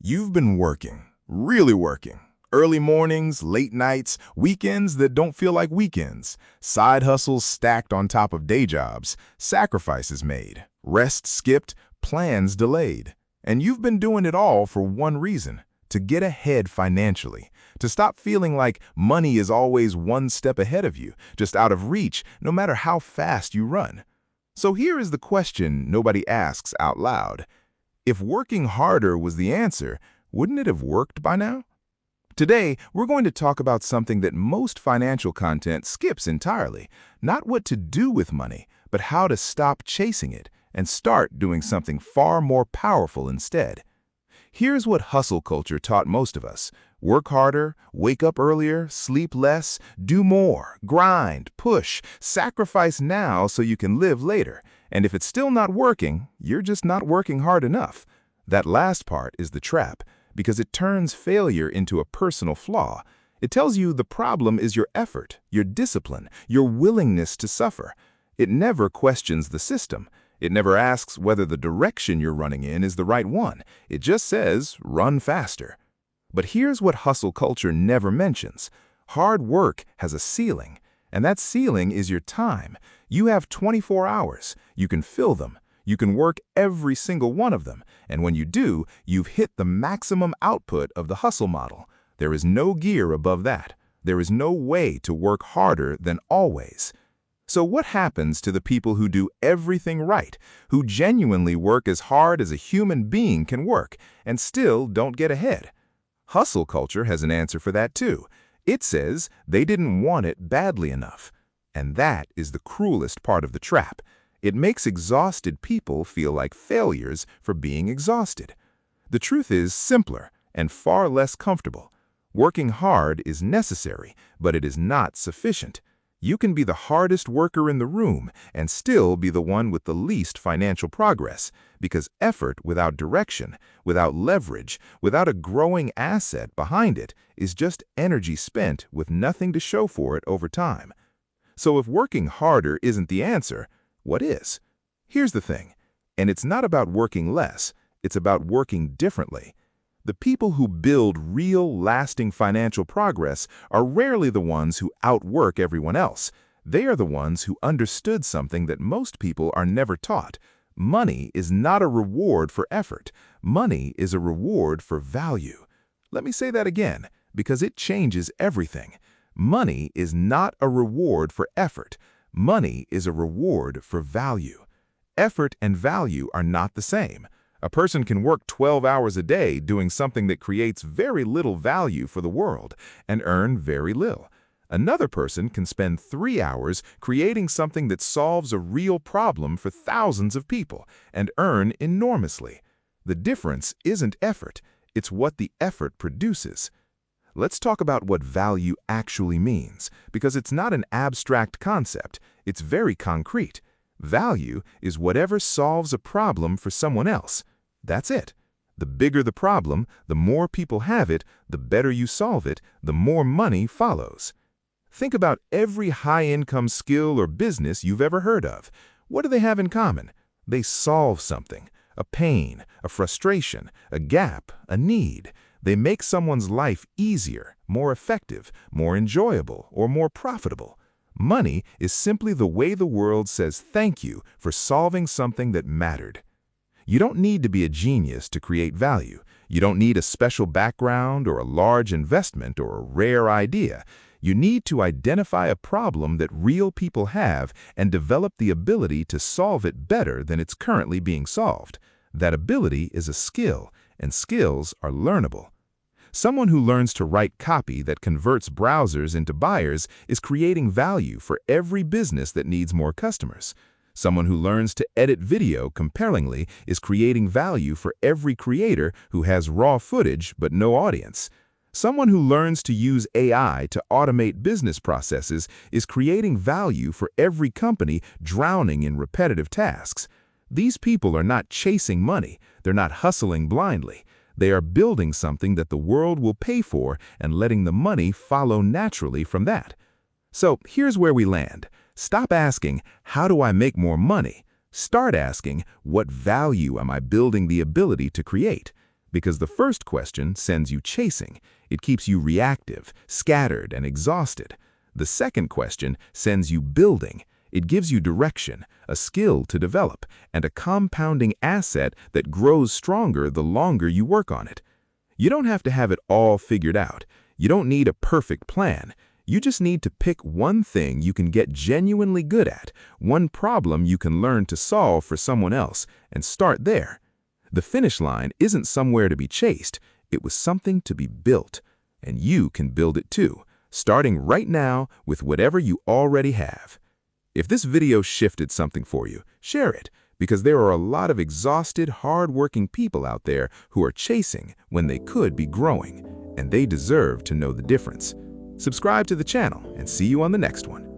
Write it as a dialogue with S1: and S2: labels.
S1: You've been working, really working. Early mornings, late nights, weekends that don't feel like weekends, side hustles stacked on top of day jobs, sacrifices made, rest skipped, plans delayed. And you've been doing it all for one reason: to get ahead financially, to stop feeling like money is always one step ahead of you, just out of reach, no matter how fast you run. So here is the question nobody asks out loud. If working harder was the answer, wouldn't it have worked by now? Today, we're going to talk about something that most financial content skips entirely. Not what to do with money, but how to stop chasing it and start doing something far more powerful instead. Here's what hustle culture taught most of us. Work harder, wake up earlier, sleep less, do more, grind, push, sacrifice now so you can live later. And if it's still not working, you're just not working hard enough. That last part is the trap, because it turns failure into a personal flaw. It tells you the problem is your effort, your discipline, your willingness to suffer. It never questions the system. It never asks whether the direction you're running in is the right one. It just says, run faster. But here's what hustle culture never mentions. Hard work has a ceiling, and that ceiling is your time. You have 24 hours. You can fill them. You can work every single one of them. And when you do, you've hit the maximum output of the hustle model. There is no gear above that. There is no way to work harder than always. So what happens to the people who do everything right, who genuinely work as hard as a human being can work, and still don't get ahead? Hustle culture has an answer for that too. It says they didn't want it badly enough. And that is the cruelest part of the trap. It makes exhausted people feel like failures for being exhausted. The truth is simpler and far less comfortable. Working hard is necessary, but it is not sufficient. You can be the hardest worker in the room and still be the one with the least financial progress, because effort without direction, without leverage, without a growing asset behind it is just energy spent with nothing to show for it over time. So if working harder isn't the answer, what is? Here's the thing, and it's not about working less, it's about working differently. The people who build real, lasting financial progress are rarely the ones who outwork everyone else. They are the ones who understood something that most people are never taught. Money is not a reward for effort. Money is a reward for value. Let me say that again, because it changes everything. Money is not a reward for effort. Money is a reward for value. Effort and value are not the same. A person can work 12 hours a day doing something that creates very little value for the world and earn very little. Another person can spend 3 hours creating something that solves a real problem for thousands of people and earn enormously. The difference isn't effort, it's what the effort produces. Let's talk about what value actually means, because it's not an abstract concept, it's very concrete. Value is whatever solves a problem for someone else. That's it. The bigger the problem, the more people have it, the better you solve it, the more money follows. Think about every high-income skill or business you've ever heard of. What do they have in common? They solve something, a pain, a frustration, a gap, a need. They make someone's life easier, more effective, more enjoyable, or more profitable. Money is simply the way the world says thank you for solving something that mattered. You don't need to be a genius to create value. You don't need a special background or a large investment or a rare idea. You need to identify a problem that real people have and develop the ability to solve it better than it's currently being solved. That ability is a skill, and skills are learnable. Someone who learns to write copy that converts browsers into buyers is creating value for every business that needs more customers. Someone who learns to edit video compellingly is creating value for every creator who has raw footage but no audience. Someone who learns to use AI to automate business processes is creating value for every company drowning in repetitive tasks. These people are not chasing money. They're not hustling blindly. They are building something that the world will pay for and letting the money follow naturally from that. So here's where we land. Stop asking, how do I make more money? Start asking, what value am I building the ability to create? Because the first question sends you chasing. It keeps you reactive, scattered, and exhausted. The second question sends you building. It gives you direction, a skill to develop, and a compounding asset that grows stronger the longer you work on it. You don't have to have it all figured out. You don't need a perfect plan. You just need to pick one thing you can get genuinely good at, one problem you can learn to solve for someone else, and start there. The finish line isn't somewhere to be chased. It was something to be built. And you can build it too, starting right now with whatever you already have. If this video shifted something for you, share it, because there are a lot of exhausted, hard-working people out there who are chasing when they could be growing, and they deserve to know the difference. Subscribe to the channel and see you on the next one.